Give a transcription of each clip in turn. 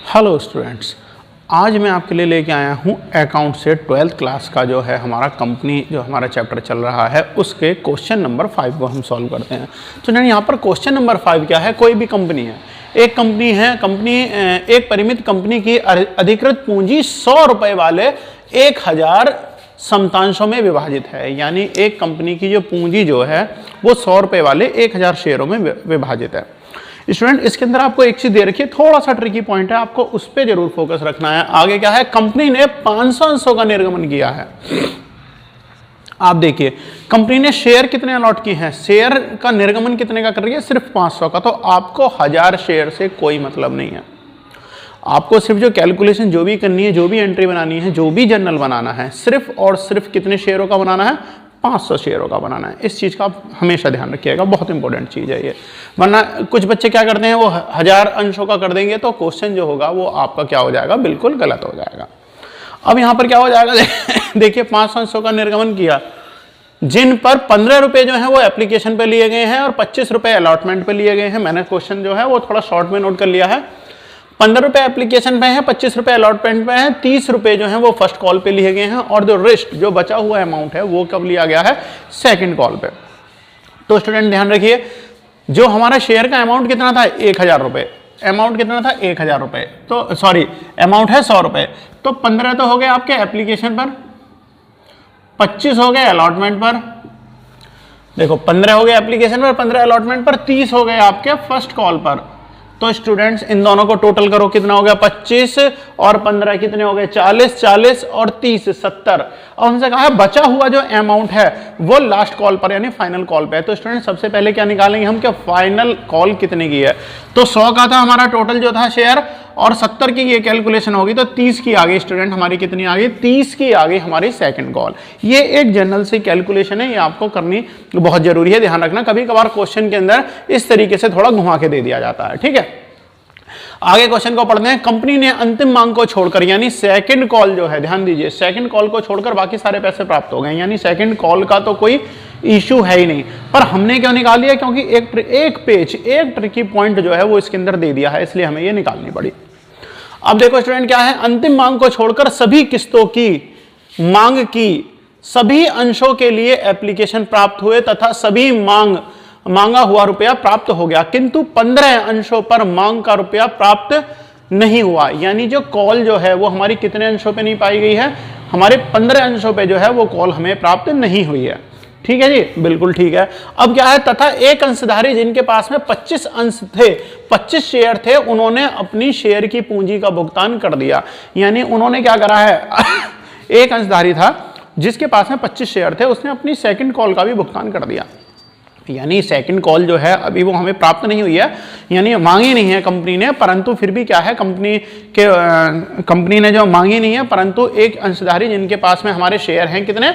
Hello students, आज मैं आपके लिए लेके आया हूँ अकाउंट से 12th क्लास का जो है हमारा कंपनी जो हमारा चैप्टर चल रहा है उसके क्वेश्चन नंबर 5 को हम सॉल्व करते हैं। तो यहाँ पर क्वेश्चन नंबर 5 क्या है, कोई भी कंपनी है, एक कंपनी है, एक परिमित कंपनी की अधिकृत पूंजी 100 रुपये वाले 1000 समतांशों में विभाजित है। यानी एक कंपनी की जो पूंजी जो है वो 100 रुपये वाले 1000 शेयरों में विभाजित है। स्टूडेंट, इसके अंदर आपको एक चीज दे रखी है, थोड़ा सा ट्रिकी पॉइंट है, आपको उस पर जरूर फोकस रखना है। आगे क्या है, कंपनी ने 500 अंशों का निर्गमन किया है। आप देखिए कंपनी ने शेयर कितने अलॉट किए हैं, शेयर का निर्गमन कितने का कर रही है, सिर्फ 500 का। तो आपको 1000 शेयर से कोई मतलब नहीं है, आपको सिर्फ जो कैलकुलेशन जो भी करनी है, जो भी एंट्री बनानी है, जो भी जर्नल बनाना है, सिर्फ और सिर्फ कितने शेयरों का बनाना है, 500 शेयरों का बनाना है। इस चीज़ का आप हमेशा ध्यान रखिएगा, बहुत इंपॉर्टेंट चीज़ है ये। वरना कुछ बच्चे क्या करते हैं, वो 1000 अंशों का कर देंगे तो क्वेश्चन जो होगा वो आपका क्या हो जाएगा, बिल्कुल गलत हो जाएगा। अब यहाँ पर क्या हो जाएगा देखिए 500 अंशों का निर्गमन किया, जिन पर 15 रुपये जो है वो एप्लीकेशन पे लिए गए हैं और 25 रुपये अलॉटमेंट पे लिए गए हैं। मैंने क्वेश्चन जो है वो थोड़ा शॉर्ट में नोट कर लिया है। 15 रुपये एप्लीकेशन पे है, 25 रुपये अलॉटमेंट पे है, 30 रुपये जो है वो फर्स्ट कॉल पे लिए गए हैं और जो रेस्ट जो बचा हुआ अमाउंट है वो कब लिया गया है, सेकंड कॉल पे। तो स्टूडेंट ध्यान रखिए, जो हमारा शेयर का अमाउंट कितना था, 1000 रुपये, अमाउंट कितना था 1000 रुपये, तो सॉरी अमाउंट है 100 रुपये। तो 15 तो हो गए आपके एप्लीकेशन पर, 25 हो गए अलॉटमेंट पर, देखो 15 हो गए एप्लीकेशन पर, 15 अलॉटमेंट पर, 30 हो गए आपके फर्स्ट कॉल पर। तो स्टूडेंट्स इन दोनों को टोटल करो, कितना हो गया, 25 और 15 कितने हो गए, 40, 40 और 30 70। और हमसे कहा है बचा हुआ जो अमाउंट है वो लास्ट कॉल पर यानी फाइनल कॉल पे है। तो स्टूडेंट सबसे पहले क्या निकालेंगे हम, क्या फाइनल कॉल कितने की है। तो 100 का था हमारा टोटल जो था शेयर और 70 की ये कैलकुलेशन होगी तो 30 की आ गई स्टूडेंट, हमारी कितनी आ गई, 30 की आ गई हमारी सेकंड कॉल। ये एक जनरल से कैलकुलेशन है, ये आपको करनी बहुत जरूरी है, ध्यान रखना। कभी कभार क्वेश्चन के अंदर इस तरीके से थोड़ा घुमा के दे दिया जाता है, ठीक है। आगे क्वेश्चन को पढ़ते हैं। कंपनी ने अंतिम मांग को छोड़कर यानी सेकंड कॉल जो है, ध्यान दीजिए, सेकंड कॉल को छोड़कर बाकी सारे पैसे प्राप्त हो गए, यानी सेकंड कॉल का तो कोई इशू है ही नहीं। पर हमने क्यों निकाल लिया, क्योंकि एक ट्रिकी पॉइंट जो है वो इसके अंदर दे दिया है, इसलिए हमें ये निकालनी पड़ी। अब देखो स्टूडेंट क्या है, अंतिम मांग को छोड़कर सभी किस्तों की मांग की सभी अंशों के लिए एप्लीकेशन प्राप्त हुए तथा सभी मांगा हुआ रुपया प्राप्त हो गया, किंतु 15 अंशों पर मांग का रुपया प्राप्त नहीं हुआ। यानी जो कॉल जो है वो हमारी कितने अंशों पे नहीं पाई गई है, हमारे 15 अंशों पे जो है वो कॉल हमें प्राप्त नहीं हुई है। ठीक है जी, बिल्कुल ठीक है। अब क्या है, तथा एक अंशधारी जिनके पास में 25 अंश थे, 25 शेयर थे, उन्होंने अपनी शेयर की पूंजी का भुगतान कर दिया। यानी उन्होंने क्या करा है एक अंशधारी था जिसके पास में 25 शेयर थे, उसने अपनी सेकंड कॉल का भी भुगतान कर दिया। यानी सेकंड कॉल जो है अभी वो हमें प्राप्त नहीं हुई है, यानी मांगी नहीं है कंपनी ने, परंतु फिर भी क्या है, कंपनी ने जो मांगी नहीं है, परंतु एक अंशधारी जिनके पास में हमारे शेयर हैं, कितने,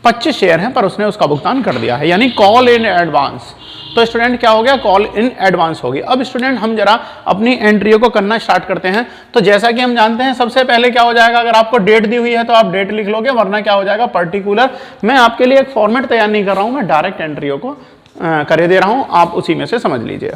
25 शेयर हैं, पर उसने उसका भुगतान कर दिया है, यानी कॉल इन एडवांस। तो स्टूडेंट क्या हो गया, कॉल इन एडवांस होगी। अब स्टूडेंट हम जरा अपनी एंट्रियों को करना स्टार्ट करते हैं। तो जैसा कि हम जानते हैं सबसे पहले क्या हो जाएगा, अगर आपको डेट दी हुई है तो आप डेट लिख लोगे, वरना क्या हो जाएगा, पर्टिकुलर। मैं आपके लिए एक फॉर्मेट तैयार नहीं कर रहा हूं, मैं डायरेक्ट एंट्रियों को करे दे रहा हूं, आप उसी में से समझ लीजिए।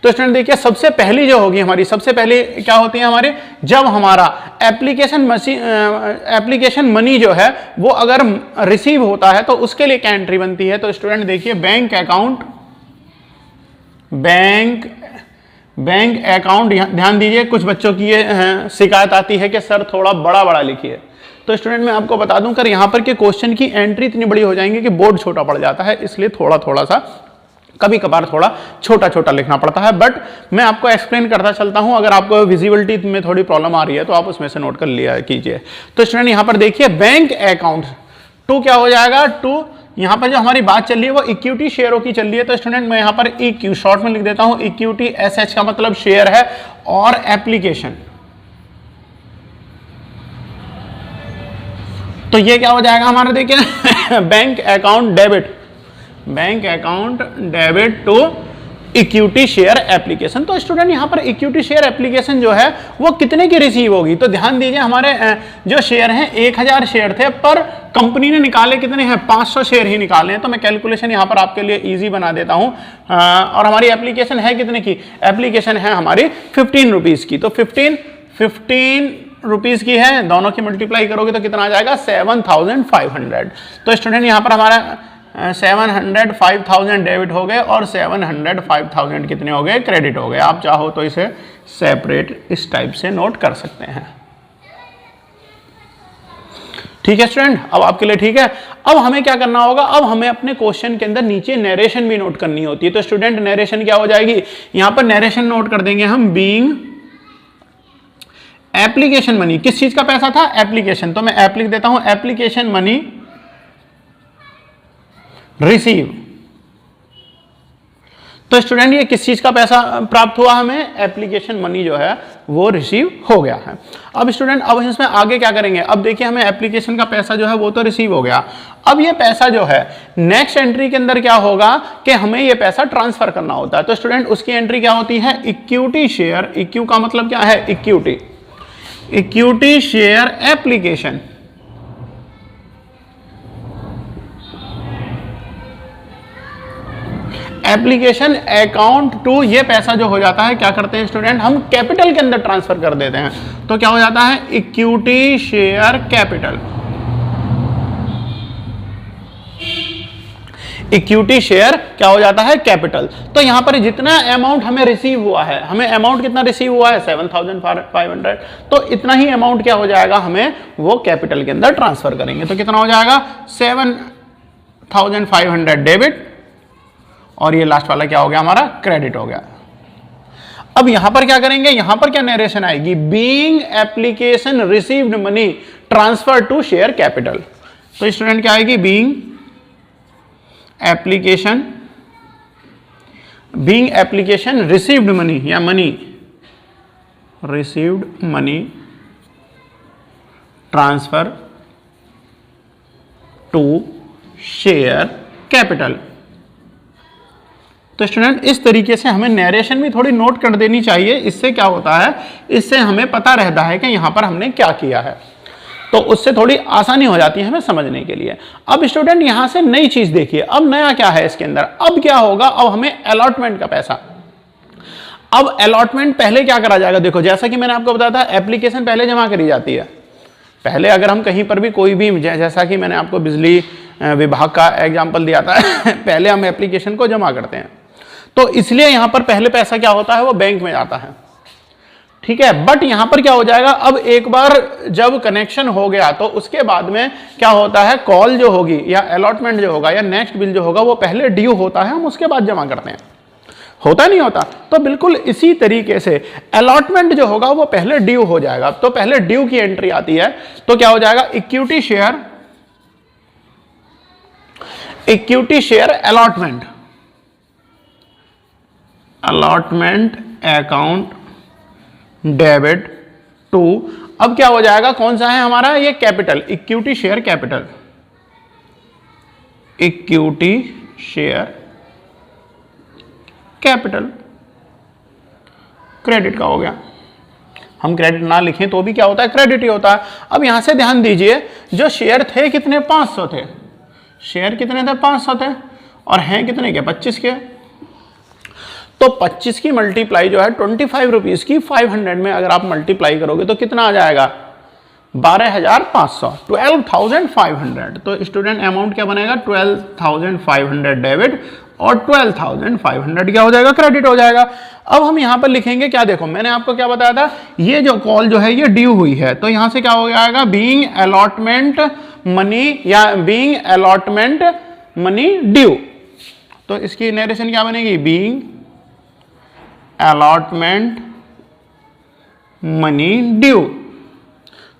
तो स्टूडेंट देखिए सबसे पहली जो होगी हमारी, सबसे पहले क्या होती है हमारे, जब हमारा एप्लीकेशन मनी जो है वो अगर रिसीव होता है तो उसके लिए क्या एंट्री बनती है। तो स्टूडेंट देखिए बैंक अकाउंट, ध्यान दीजिए कुछ बच्चों की ये शिकायत आती है कि सर थोड़ा बड़ा बड़ा लिखिए। तो स्टूडेंट मैं आपको बता दूं, कर यहाँ पर के क्वेश्चन की एंट्री इतनी बड़ी हो जाएंगी कि बोर्ड छोटा पड़ जाता है, इसलिए थोड़ा थोड़ा सा कभी कभार थोड़ा छोटा छोटा लिखना पड़ता है। बट मैं आपको एक्सप्लेन करता चलता हूं, अगर आपको विजिबिलिटी में थोड़ी प्रॉब्लम आ रही है तो आप उसमें से नोट कर लिया कीजिए। तो स्टूडेंट यहाँ पर देखिए बैंक अकाउंट टू क्या हो जाएगा, टू यहाँ पर जो हमारी बात चल रही है वो इक्विटी शेयरों की चल रही है। तो स्टूडेंट मैं यहाँ पर इक्यू शॉर्ट में लिख देता हूँ, इक्विटी एसएच का मतलब शेयर है, और एप्लीकेशन, तो ये क्या हो जाएगा हमारा, देखिए bank account debit to equity share application. तो स्टूडेंट यहाँ पर इक्विटी शेयर एप्लीकेशन जो है वो कितने की रिसीव होगी। तो ध्यान दीजिए हमारे जो शेयर हैं 1000 शेयर थे, पर कंपनी ने निकाले कितने हैं, 500 शेयर ही निकाले हैं। तो मैं कैलकुलेशन यहाँ पर आपके लिए इजी बना देता हूँ। और हमारी एप्लीकेशन है कितने की, एप्लीकेशन है हमारी 15 रुपीज़ की। तो 15 15 रुपीज़ की है, दोनों की मल्टीप्लाई करोगे तो कितना आ जाएगा 7500। तो स्टूडेंट यहाँ पर हमारा 700 5000 डेबिट हो गए और 700 5000 कितने हो गए, क्रेडिट हो गए। आप चाहो तो इसे सेपरेट इस टाइप से नोट कर सकते हैं। ठीक है स्टूडेंट, अब आपके लिए ठीक है। अब हमें क्या करना होगा, अब हमें अपने क्वेश्चन के अंदर नीचे नरेशन भी नोट करनी होती है। तो स्टूडेंट नरेशन क्या हो जाएगी, यहां पर नरेशन नोट कर देंगे हम, बीइंग एप्लीकेशन मनी। किस चीज का पैसा था, एप्लीकेशन, तो मैं एप लिख देता हूं, एप्लीकेशन मनी रिसीव। तो स्टूडेंट ये किस चीज का पैसा प्राप्त हुआ, हमें एप्लीकेशन मनी जो है वो रिसीव हो गया है। अब स्टूडेंट अब इसमें आगे क्या करेंगे, अब देखिए हमें एप्लीकेशन का पैसा जो है वो तो रिसीव हो गया। अब ये पैसा जो है नेक्स्ट एंट्री के अंदर क्या होगा कि हमें ये पैसा ट्रांसफर करना होता है। तो स्टूडेंट उसकी एंट्री क्या होती है, इक्विटी शेयर। इक्यू का मतलब क्या है, equity, equity share application. Application account to, ये पैसा जो हो जाता है क्या करते हैं स्टूडेंट, हम कैपिटल के अंदर ट्रांसफर कर देते हैं। तो क्या हो जाता है, equity share capital. Equity share क्या हो जाता है, कैपिटल। तो यहां पर जितना अमाउंट हमें रिसीव हुआ है, हमें अमाउंट कितना रिसीव हुआ है 7500, तो इतना ही अमाउंट क्या हो जाएगा, हमें वो कैपिटल के अंदर ट्रांसफर करेंगे। तो कितना हो जाएगा 7500 डेबिट, और ये लास्ट वाला क्या हो गया हमारा, क्रेडिट हो गया। अब यहां पर क्या करेंगे, यहां पर क्या नरेशन आएगी, being application received money transfer to share capital. तो स्टूडेंट क्या आएगी, बीइंग एप्लीकेशन रिसीव्ड मनी, या money received money transfer to share capital. तो स्टूडेंट इस तरीके से हमें नरेशन भी थोड़ी नोट कर देनी चाहिए। इससे क्या होता है, इससे हमें पता रहता है कि यहां पर हमने क्या किया है, तो उससे थोड़ी आसानी हो जाती है हमें समझने के लिए। अब स्टूडेंट यहां से नई चीज देखिए, अब नया क्या है इसके अंदर, अब क्या होगा, अब हमें अलॉटमेंट का पैसा। अब अलॉटमेंट पहले क्या करा जाएगा, देखो जैसा कि मैंने आपको बताया था, एप्लीकेशन पहले जमा करी जाती है। पहले अगर हम कहीं पर भी कोई भी, जैसा कि मैंने आपको बिजली विभाग का एग्जाम्पल दिया था पहले हम एप्लीकेशन को जमा करते हैं, तो इसलिए यहां पर पहले पैसा क्या होता है, वो बैंक में जाता है। ठीक है, बट यहां पर क्या हो जाएगा, अब एक बार जब कनेक्शन हो गया तो उसके बाद में क्या होता है, कॉल जो होगी या अलॉटमेंट जो होगा या नेक्स्ट बिल जो होगा वो पहले ड्यू होता है, हम उसके बाद जमा करते हैं, होता नहीं होता। तो बिल्कुल इसी तरीके से अलॉटमेंट जो होगा वो पहले ड्यू हो जाएगा। तो पहले ड्यू की एंट्री आती है, तो क्या हो जाएगा, equity share allotment, allotment account debit to, अब क्या हो जाएगा, कौन सा है हमारा, ये capital, equity share capital, equity share capital, credit का हो गया। हम क्रेडिट ना लिखें तो भी क्या होता है, क्रेडिट ही होता है। अब यहां से ध्यान दीजिए, जो शेयर थे कितने, 500 थे, शेयर कितने थे, 500 थे, और हैं कितने के, 25 के। तो 25 की मल्टीप्लाई जो है 25 रुपीज की 500 में अगर आप मल्टीप्लाई करोगे तो कितना आ जाएगा, 12,500, 12,500। तो स्टूडेंट अमाउंट क्या बनेगा, 12,500 डेबिट और 12,500 क्या हो जाएगा, क्रेडिट हो जाएगा। अब हम यहां पर लिखेंगे क्या, देखो मैंने आपको क्या बताया था, ये जो कॉल जो है ये ड्यू हुई है, तो यहां से क्या हो जाएगा, बीइंग अलॉटमेंट मनी, या बीइंग अलॉटमेंट मनी ड्यू। तो इसकी नरेशन क्या बनेगी, बीइंग अलॉटमेंट मनी ड्यू।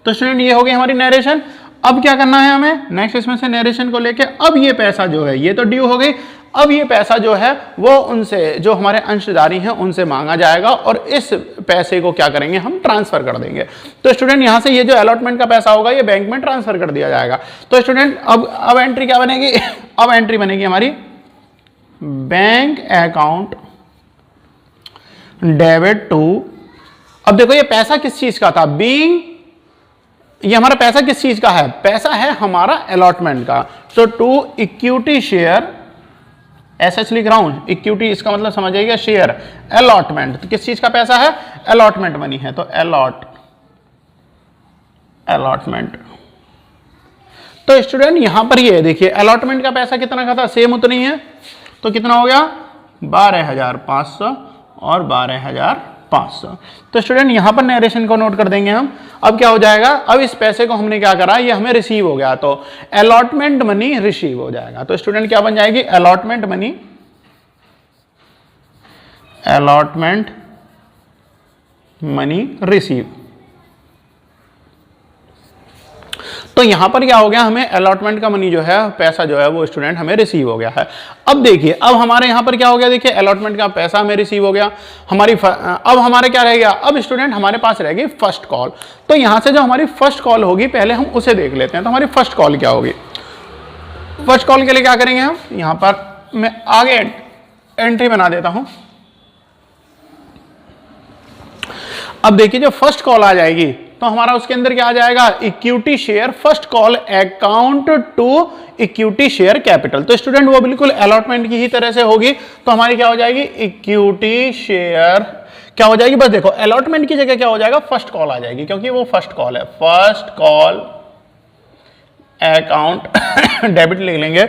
तो स्टूडेंट ये हो गई हमारी नरेशन। अब क्या करना है हमें, नेक्स्ट इसमें से नरेशन को लेके, अब ये पैसा जो है ये तो ड्यू हो गई, अब ये पैसा जो है वो उनसे, जो हमारे अंशधारी हैं उनसे मांगा जाएगा, और इस पैसे को क्या करेंगे, हम ट्रांसफर कर देंगे। तो स्टूडेंट यहां से ये जो अलॉटमेंट का पैसा होगा ये बैंक में ट्रांसफर कर दिया जाएगा। तो स्टूडेंट अब एंट्री क्या बनेगी, अब एंट्री बनेगी हमारी बैंक अकाउंट डेबिट टू, अब देखो ये पैसा किस चीज का था, बीइंग, ये हमारा पैसा किस चीज का है, पैसा है हमारा अलॉटमेंट का। तो टू इक्विटी शेयर, एसएच लिख रहा हूं, इक्विटी इसका मतलब समझ आएगा शेयर, अलॉटमेंट, तो किस चीज का पैसा है, अलॉटमेंट मनी है, तो अलॉटमेंट अलॉटमेंट। तो स्टूडेंट यहां पर ये देखिए अलॉटमेंट का पैसा कितना का था, सेम उतनी है, तो कितना हो गया 12,500 और 12,500। तो स्टूडेंट यहां पर नरेशन को नोट कर देंगे हम। अब क्या हो जाएगा, अब इस पैसे को हमने क्या करा, ये हमें रिसीव हो गया, तो अलॉटमेंट मनी रिसीव हो जाएगा। तो स्टूडेंट क्या बन जाएगी, allotment money, allotment money receive. तो यहां पर क्या हो गया, हमें अलॉटमेंट का मनी जो है, पैसा जो है वो स्टूडेंट हमें रिसीव हो गया है। अब देखिए अब हमारे यहां पर क्या हो गया, देखिए अलॉटमेंट का पैसा हमें रिसीव हो गया, अब हमारे क्या रह गया, अब स्टूडेंट हमारे पास रहेगी फर्स्ट कॉल। तो यहां से जो हमारी फर्स्ट कॉल होगी पहले हम उसे देख लेते हैं। तो हमारी फर्स्ट कॉल क्या होगी, फर्स्ट कॉल के लिए क्या करेंगे हम, यहां पर मैं आगे एंट्री बना देता हूं। अब देखिए जो फर्स्ट कॉल आ जाएगी तो हमारा उसके अंदर क्या आ जाएगा, equity share first call account to equity share capital. तो स्टूडेंट वो बिल्कुल अलॉटमेंट की ही तरह से होगी। तो हमारी क्या हो जाएगी, इक्विटी शेयर क्या हो जाएगी, बस देखो अलॉटमेंट की जगह क्या हो जाएगा, फर्स्ट कॉल आ जाएगी, क्योंकि वो फर्स्ट कॉल है। फर्स्ट कॉल अकाउंट डेबिट लिख लेंगे,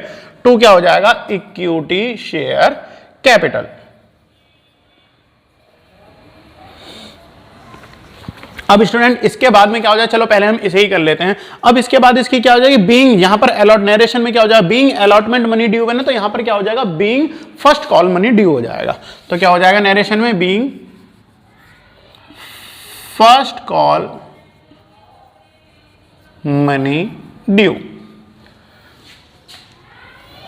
टू क्या हो जाएगा, इक्विटी शेयर कैपिटल। अब स्टूडेंट इसके बाद में क्या हो जाए, चलो पहले हम इसे ही कर लेते हैं। अब इसके बाद इसकी क्या हो जाएगी, बीइंग, यहां पर अलॉट नरेशन में क्या हो जाएगा, बीइंग अलॉटमेंट मनी ड्यू है ना, तो यहां पर क्या हो जाएगा, being first call money due हो जाएगा। तो क्या हो जाएगा नरेशन में, being first call money due.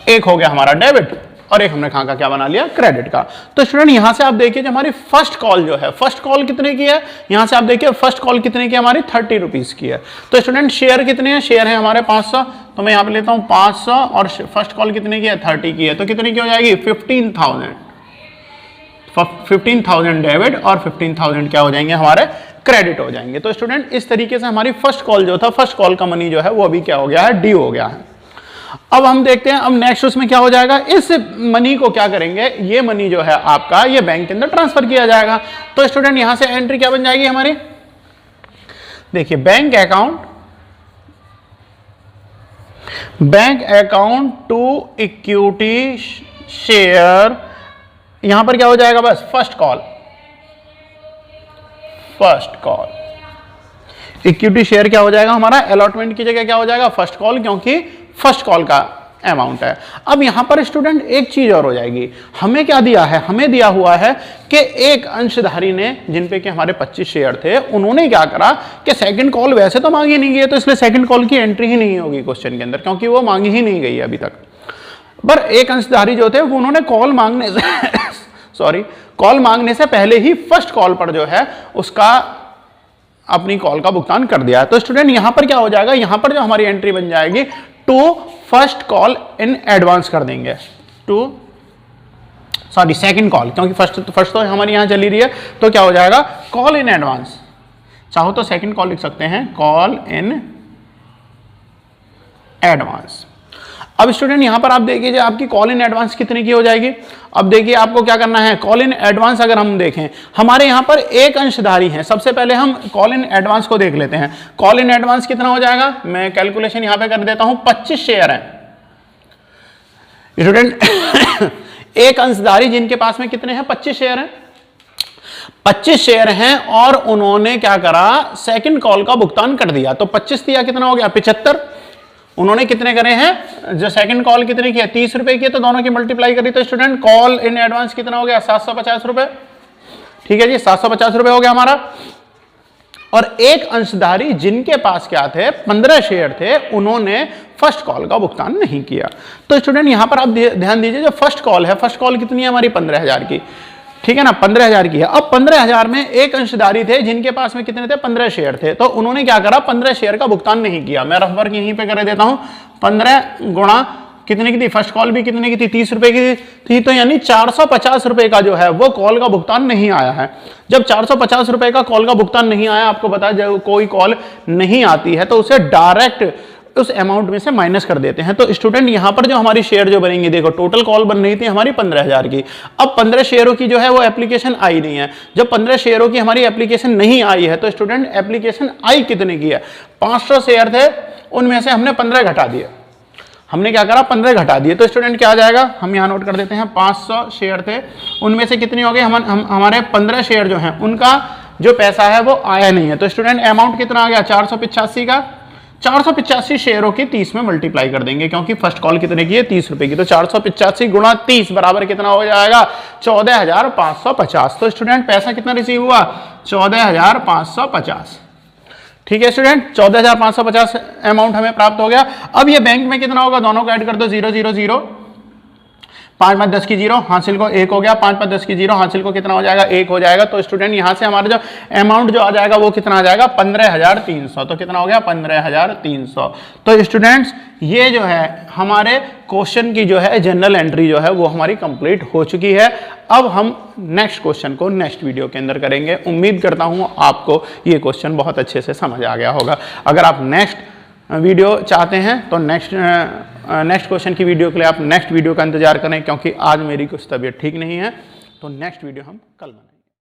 एक हो गया हमारा डेबिट और एक हमने कहां का क्या बना लिया, क्रेडिट का। तो स्टूडेंट यहां से आप देखिए जो हमारी फर्स्ट कॉल जो है, फर्स्ट कॉल कितने की है, यहां से आप देखिए फर्स्ट कॉल कितने की, हमारी 30 रुपीज की है। तो स्टूडेंट शेयर कितने हैं, शेयर है हमारे 500, तो मैं यहां पे लेता हूं 500 और फर्स्ट कॉल कितने की है, 30 की है, तो कितने की हो जाएगी, 15,000 डेबिट और 15,000 क्या हो जाएंगे, हमारे क्रेडिट हो जाएंगे। तो स्टूडेंट इस तरीके से हमारी फर्स्ट कॉल जो था, फर्स्ट कॉल का मनी जो है वो अभी क्या हो गया है, ड्यू हो गया है। अब हम देखते हैं अब नेक्स्ट उसमें क्या हो जाएगा, इस मनी को क्या करेंगे, ये मनी जो है आपका ये बैंक के अंदर ट्रांसफर किया जाएगा। तो स्टूडेंट यहां से एंट्री क्या बन जाएगी हमारी, देखिए bank account to equity share, यहां पर क्या हो जाएगा, बस फर्स्ट कॉल इक्विटी शेयर क्या हो जाएगा हमारा, अलॉटमेंट की जगह क्या हो जाएगा, फर्स्ट कॉल, क्योंकि फर्स्ट कॉल का अमाउंट है। अब यहां पर स्टूडेंट एक चीज और हो जाएगी, हमें क्या दिया है, हमें दिया हुआ है कि एक अंशधारी ने, जिन पे कि हमारे 25 शेयर थे, उन्होंने क्या करा कि सेकंड कॉल वैसे तो मांगी नहीं गई, तो इसलिए सेकंड कॉल की एंट्री ही नहीं होगी क्वेश्चन के अंदर, क्योंकि वो मांगी ही नहीं गई अभी तक। पर एक अंशधारी जो थे वो उन्होंने कॉल मांगने से कॉल मांगने से पहले ही फर्स्ट कॉल पर जो है उसका अपनी कॉल का भुगतान कर दिया है। तो स्टूडेंट यहां पर क्या हो जाएगा, यहां पर जो हमारी एंट्री बन जाएगी, to first call in advance कर देंगे, सेकंड कॉल, क्योंकि फर्स्ट तो हमारी यहां चली रही है, तो क्या हो जाएगा, कॉल इन एडवांस, चाहो तो सेकंड कॉल लिख सकते हैं, कॉल इन एडवांस। अब स्टूडेंट यहां पर आप देखिए आपकी कॉल इन एडवांस कितने की हो जाएगी। अब देखिए आपको क्या करना है, कॉल इन एडवांस अगर हम देखें, हमारे यहां पर एक अंशधारी है, सबसे पहले हम कॉल इन एडवांस को देख लेते हैं। कॉल इन एडवांस कितना हो जाएगा, मैं कैलकुलेशन यहां पे कर देता हूं, 25 शेयर है स्टूडेंट एक अंशधारी जिनके पास में कितने हैं, 25 शेयर हैं, 25 शेयर हैं, और उन्होंने क्या करा, सेकंड कॉल का भुगतान कर दिया। तो 25 दिया, कितना हो गया, 75। उन्होंने कितने करे हैं, जो सेकंड कॉल कितने की है, 30 रुपए की, तो दोनों की मल्टीप्लाई करी, तो स्टूडेंट कॉल इन एडवांस कितना हो गया, 750 रुपए। ठीक है जी, 750 रुपए हो गया हमारा। और एक अंशधारी जिनके पास क्या थे, 15 शेयर थे, उन्होंने फर्स्ट कॉल का भुगतान नहीं किया। तो स्टूडेंट यहां पर आप ध्यान दीजिए, जो फर्स्ट कॉल है, फर्स्ट कॉल कितनी है हमारी, 15,000 की, ठीक है ना, 15,000 की है। अब 15,000 में एक अंशधारी थे जिनके पास में कितने थे, 15 शेयर थे, तो उन्होंने क्या करा, 15 शेयर का भुगतान नहीं किया। मैं रफ वर्क यहीं पे कर देता हूं, 15 गुणा कितने की थी, फर्स्ट कॉल भी कितने की थी, 30 रुपए की थी, तो यानी 450 रुपए का जो है वो कॉल का भुगतान नहीं आया है। जब 450 रुपए का कॉल का भुगतान नहीं आया, आपको बता, जब कोई कॉल नहीं आती है तो उसे डायरेक्ट उस अमाउंट में से माइनस कर देते हैं। तो स्टूडेंट यहाँ पर जो हमारी शेयर जो बनेंगी, देखो टोटल कॉल बन रही थी हमारी 15,000 की। अब 15 शेयरों की जो है वो एप्लीकेशन आई नहीं है। जब 15 शेयरों की हमारी एप्लीकेशन नहीं आई है तो स्टूडेंट एप्लीकेशन आई कितने की है? 500 शेयर थे, उनमें से हमने 15 घटा दिए। हमने क्या करा? 15 घटा दिए। तो स्टूडेंट क्या आ जाएगा? हम यहाँ नोट कर देते हैं, 500 शेयर थे, उनमें से कितने हो गए? हमारे 15 शेयर जो हैं उनका जो पैसा है वो आया नहीं है। तो स्टूडेंट अमाउंट कितना आ गया? 485 का। 485 शेयरों की 30 में मल्टीप्लाई कर देंगे, क्योंकि फर्स्ट कॉल कितने की है? 30 रुपए की। तो 485 गुणा 30 बराबर कितना हो जाएगा? 14,550। तो स्टूडेंट पैसा कितना रिसीव हुआ? 14,550। ठीक है स्टूडेंट, 14,550 अमाउंट हमें प्राप्त हो गया। अब ये बैंक में कितना होगा? दोनों को ऐड कर दो, 0 0 0, 5 5 10 की 0, हासिल को 1 हो गया, 5 5 10 की 0, हासिल को कितना हो जाएगा? 1 हो जाएगा। तो स्टूडेंट यहाँ से हमारा जो अमाउंट जो आ जाएगा वो कितना आ जाएगा? 15,300। तो कितना हो गया? 15,300। तो स्टूडेंट्स ये जो है हमारे क्वेश्चन की जो है जनरल एंट्री जो है वो हमारी कंप्लीट हो चुकी है। अब हम नेक्स्ट क्वेश्चन को नेक्स्ट वीडियो के अंदर करेंगे। उम्मीद करता हूँ आपको ये क्वेश्चन बहुत अच्छे से समझ आ गया होगा। अगर आप नेक्स्ट वीडियो चाहते हैं तो नेक्स्ट क्वेश्चन की वीडियो के लिए आप नेक्स्ट वीडियो का इंतजार करें, क्योंकि आज मेरी कुछ तबीयत ठीक नहीं है। तो नेक्स्ट वीडियो हम कल बनाएंगे।